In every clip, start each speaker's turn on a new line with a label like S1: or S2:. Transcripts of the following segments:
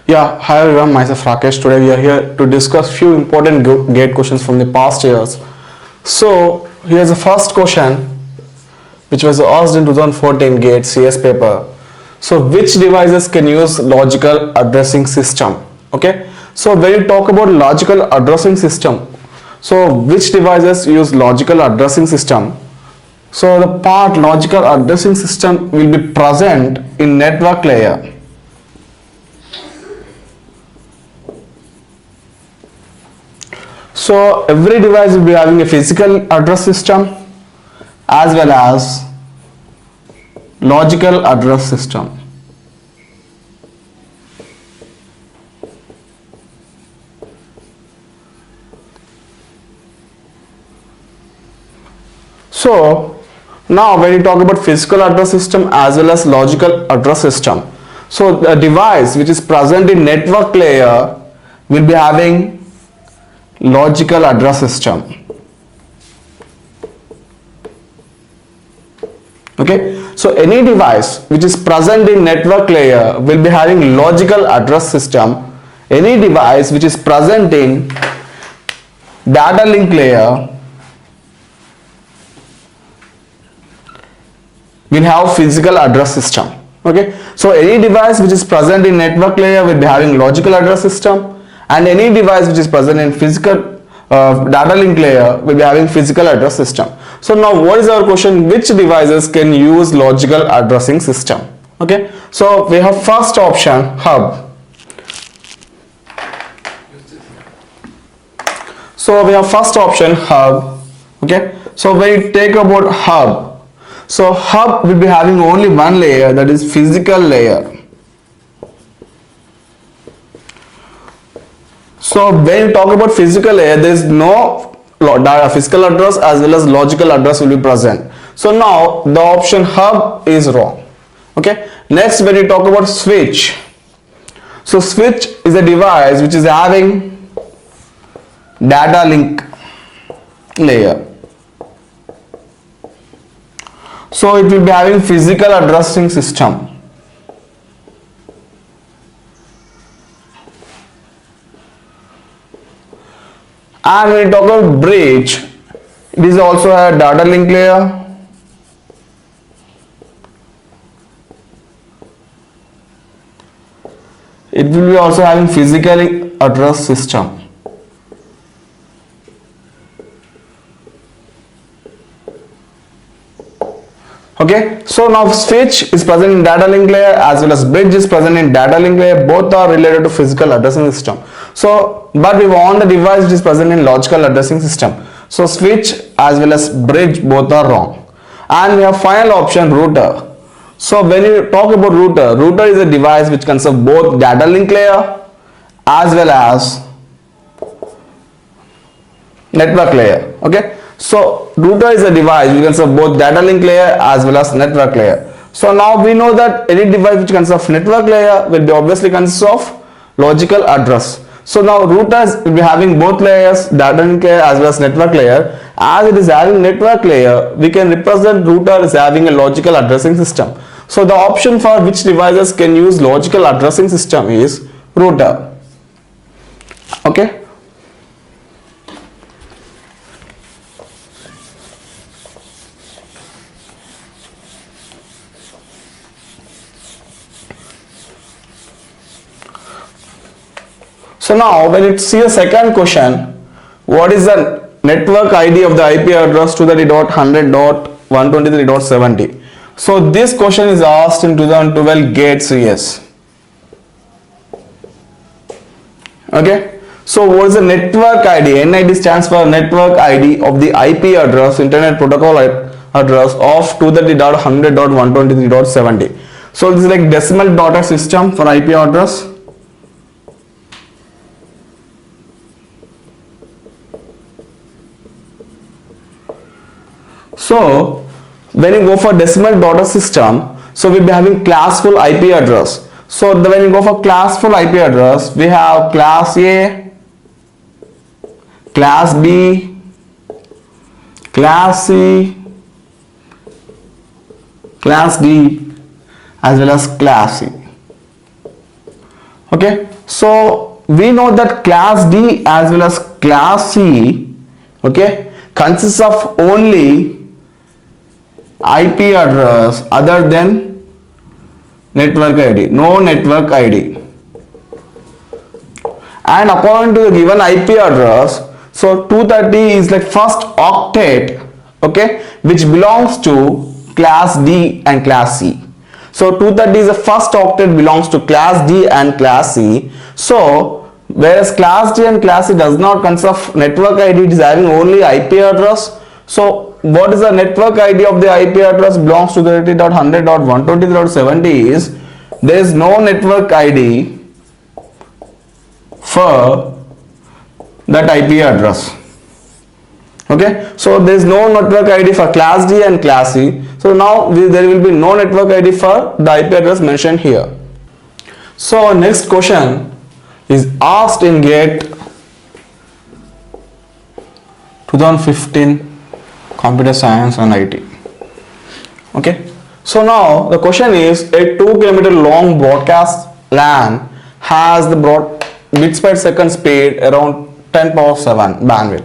S1: Yeah, hi everyone, myself Rakesh. Today we are here to discuss few important gate questions from the past years. So here's the first question, which was asked in 2014 GATE CS paper. So which devices can use logical addressing system? Okay. So when you talk about logical addressing system, so which devices use logical addressing system? So the part logical addressing system will be present in network layer. So every device will be having a physical address system as well as logical address system. So now when you talk about physical address system as well as logical address system, so the device which is present in network layer will be having logical address system. Okay, so any device which is present in network layer will be having logical address system. Any device which is present in data link layer will have physical address system. Okay, so any device which is present in network layer will be having logical address system, and any device which is present in physical data link layer will be having physical address system. So now what is our question? Which devices can use logical addressing system? Okay, so we have first option, hub. So we have first option, hub. Okay, so when you take about hub, so hub will be having only one layer, that is physical layer. So when you talk about physical layer, there is no physical address as well as logical address will be present. So now the option hub is wrong. Okay, next when you talk about switch, so switch is a device which is having data link layer. So it will be having physical addressing system. And when we talk about bridge, it is also a data link layer. It will be also having physical address system. Okay, so now switch is present in data link layer as well as bridge is present in data link layer. Both are related to physical addressing system. So but we want the device which is present in logical addressing system. So switch as well as bridge both are wrong. And we have final option, router. So when you talk about router, router is a device which consists of both data link layer as well as network layer. Okay, so router is a device which consists of both data link layer as well as network layer. So now we know that any device which consists of network layer will be obviously consists of logical address. So now routers will be having both layers, data link layer as well as network layer. As it is having network layer, we can represent router as having a logical addressing system. So the option for which devices can use logical addressing system is router. Okay. So now when you see the second question, what is the network ID of the IP address 230.100.123.70? So this question is asked in 2012 GATE CS. Okay, so what is the network ID? NID stands for network ID of the IP address, internet protocol address of 230.100.123.70. So this is like decimal dotted system for IP address. So when you go for decimal dotted system, so we'll be having classful IP address. So when you go for classful IP address, we have class A, class B, class C, class D as well as class C. Okay, So we know that class D as well as class C, okay, consists of only IP address other than network ID, no network ID. And according to the given IP address, so 230 is like first octet, okay, which belongs to class D and class C. So 230 is the first octet belongs to class D and class C. So whereas class D and class C does not consist of network ID, it is having only IP address. So what is the network ID of the IP address belongs to 30.100.123.70 is there is no network ID for that IP address. Okay, so there is no network ID for class D and class C. So now there will be no network ID for the IP address mentioned here. So next question is asked in GATE 2015 Computer Science and IT. Okay, so now the question is a 2 km long broadcast LAN has the bits per second speed around 10 power 7 bandwidth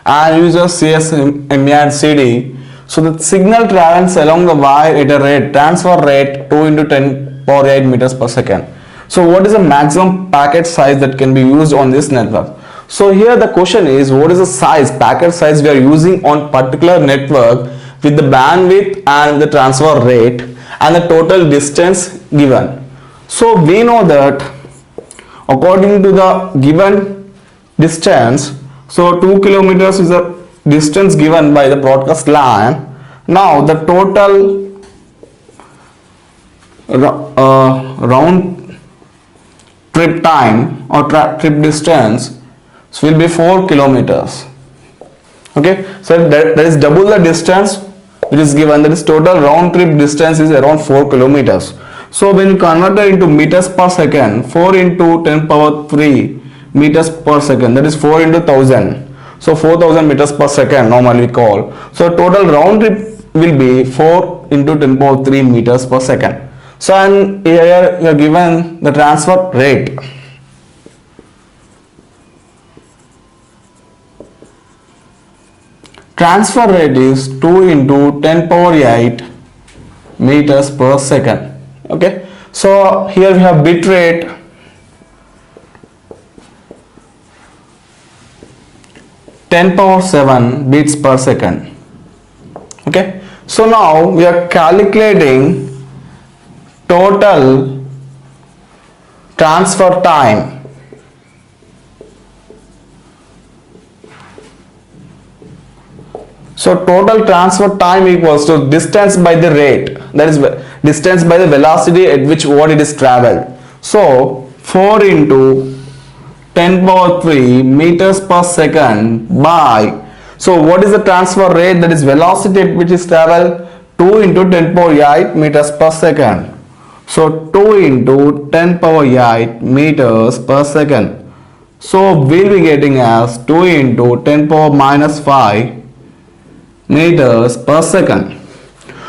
S1: and uses CSMA and CD. So the signal travels along the wire at a rate, transfer rate 2 into 10 power 8 meters per second. So what is the maximum packet size that can be used on this network? So here the question is, what is the size, packet size we are using on particular network with the bandwidth and the transfer rate and the total distance given. So we know that according to the given distance, so 2 kilometers is the distance given by the broadcast LAN. Now the total round trip time or trip distance will be 4 kilometers. Okay, so that is double the distance which is given, that is total round trip distance is around 4 kilometers. So when you convert it into meters per second, 4 into 10 power 3 meters per second, that is 4 into 1000. So 4000 meters per second normally we call. So total round trip will be 4 into 10 power 3 meters per second. So and here you are given the transfer rate. Transfer rate is 2 into 10 power 8 meters per second. Okay, so here we have bit rate 10 power 7 bits per second. Okay, so now we are calculating total transfer time. So total transfer time equals to distance by the rate, that is distance by the velocity at which what it is traveled. So 4 into 10 power 3 meters per second by, so what is the transfer rate, that is velocity at which is traveled, 2 into 10 power 8 meters per second. So 2 into 10 power 8 meters per second. So we'll be getting as 2 into 10 power minus 5 meters per second.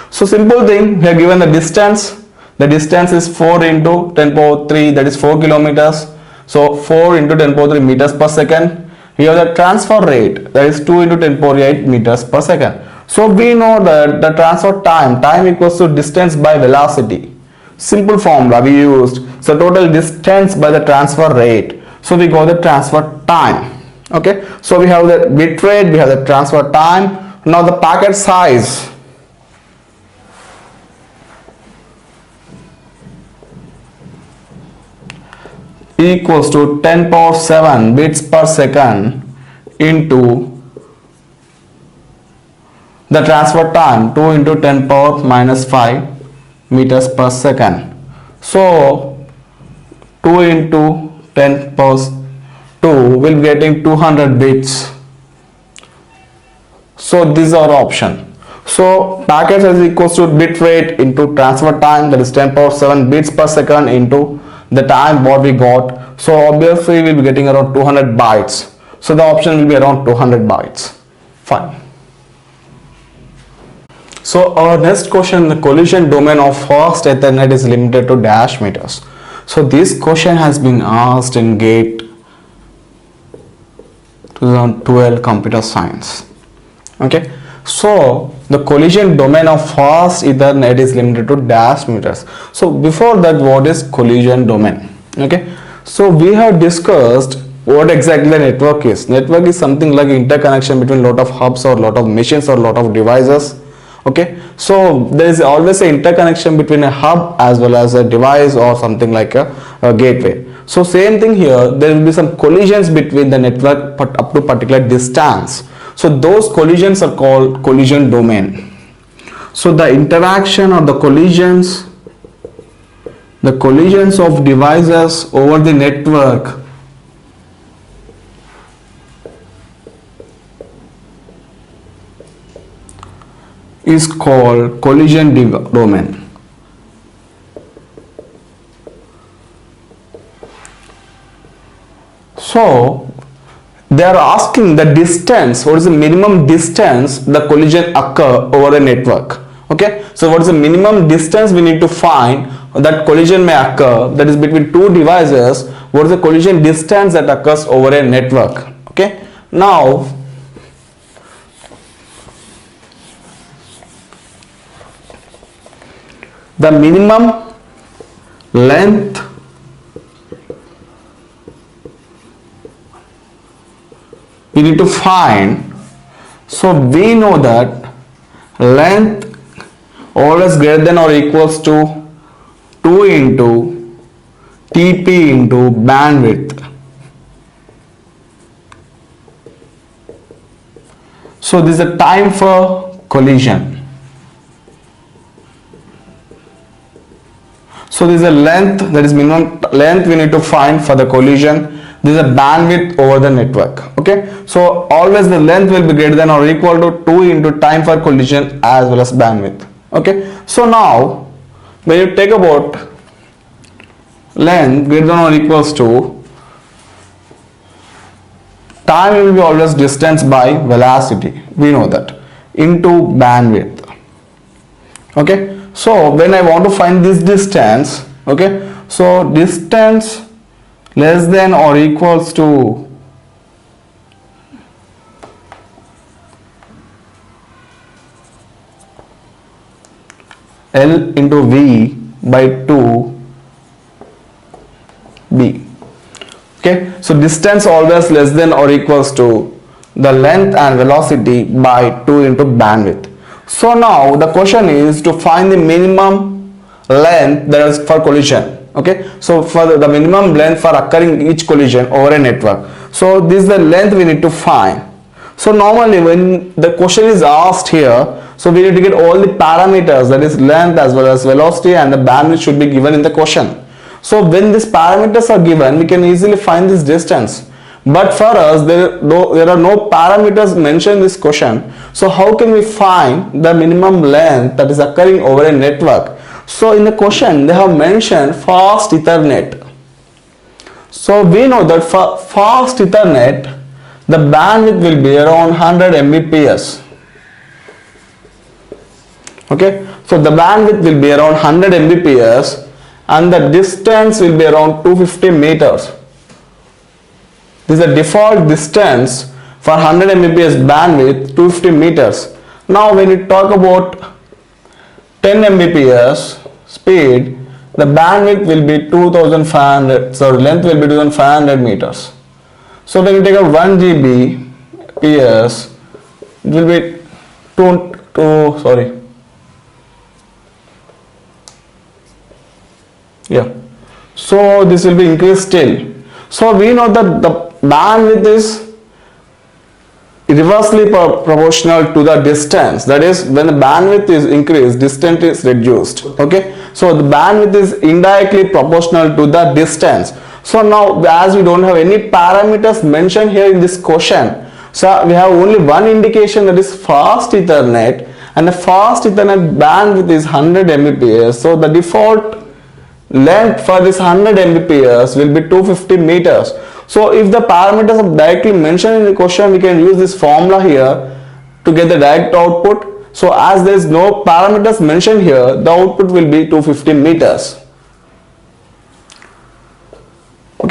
S1: So simple thing, we are given the distance. The distance is 4 into 10 power 3, that is 4 kilometers. So 4 into 10 power 3 meters per second. Here the transfer rate, that is 2 into 10 power 8 meters per second. So we know that the transfer time equals to distance by velocity. Simple formula we used. So total distance by the transfer rate. So we got the transfer time. Okay, so we have the bit rate, we have the transfer time. Now the packet size. Equals to 10 power 7 bits per second into the transfer time 2 into 10 power minus 5 meters per second. So 2 into 10 power 2 will be getting 200 bits. So these are option. So packet size equals to bit rate into transfer time, that is 10 power 7 bits per second into the time what we got. So obviously we will be getting around 200 bytes. So the option will be around 200 bytes. Fine. So our next question, the collision domain of fast Ethernet is limited to dash meters. So this question has been asked in GATE 2012 computer science. Okay, so the collision domain of fast Ethernet is limited to dash meters. So before that, what is collision domain? Okay, so we have discussed what exactly the network is. Network is something like interconnection between lot of hubs or lot of machines or lot of devices. Okay, so there is always an interconnection between a hub as well as a device or something like a gateway. So same thing here, there will be some collisions between the network but up to particular distance. So those collisions are called collision domain. So the interaction or the collisions of devices over the network is called collision domain. So they are asking the distance, what is the minimum distance the collision occur over a network. Okay, so what is the minimum distance we need to find that collision may occur, that is between two devices. What is the collision distance that occurs over a network? Okay, now the minimum length we need to find. So we know that length always greater than or equals to 2 into TP into bandwidth. So this is the time for collision. So this is a length, that is minimum length we need to find for the collision. This is a bandwidth over the network. Okay, so always the length will be greater than or equal to 2 into time for collision as well as bandwidth. Okay, so now when you take about length greater than or equals to time, will be always distance by velocity, we know that, into bandwidth. Okay, so when I want to find this distance, okay, so distance less than or equals to L into V by 2 B. Okay, so distance always less than or equals to the length and velocity by 2 into bandwidth. So now the question is to find the minimum length that is for collision. Okay, so for the minimum length for occurring each collision over a network. So this is the length we need to find. So normally when the question is asked here, so we need to get all the parameters, that is length as well as velocity, and the bandwidth should be given in the question. So when these parameters are given, we can easily find this distance. But for us, there are no parameters mentioned in this question. So how can we find the minimum length that is occurring over a network? So in the question, they have mentioned fast Ethernet. So we know that for fast Ethernet, the bandwidth will be around 100 Mbps. Okay, so the bandwidth will be around 100 Mbps and the distance will be around 250 meters. This is the default distance for 100 Mbps bandwidth, 250 meters. Now when you talk about 10 Mbps speed, the bandwidth will be 2500, so length will be 2500 meters. So when you take a 1 Gbps, it will be so this will be increased still. So we know that the bandwidth is reversely proportional to the distance. That is, when the bandwidth is increased, distance is reduced. Okay, so the bandwidth is indirectly proportional to the distance. So now as we don't have any parameters mentioned here in this question, so we have only one indication, that is fast Ethernet, and the fast Ethernet bandwidth is 100 Mbps. So the default length for this 100 Mbps will be 250 meters. So if the parameters are directly mentioned in the question, we can use this formula here to get the direct output. So as there is no parameters mentioned here, the output will be 250 meters.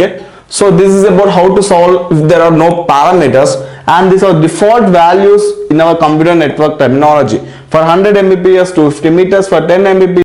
S1: Okay, so this is about how to solve if there are no parameters, and these are default values in our computer network terminology. For 100 Mbps, 250 meters, for 10 Mbps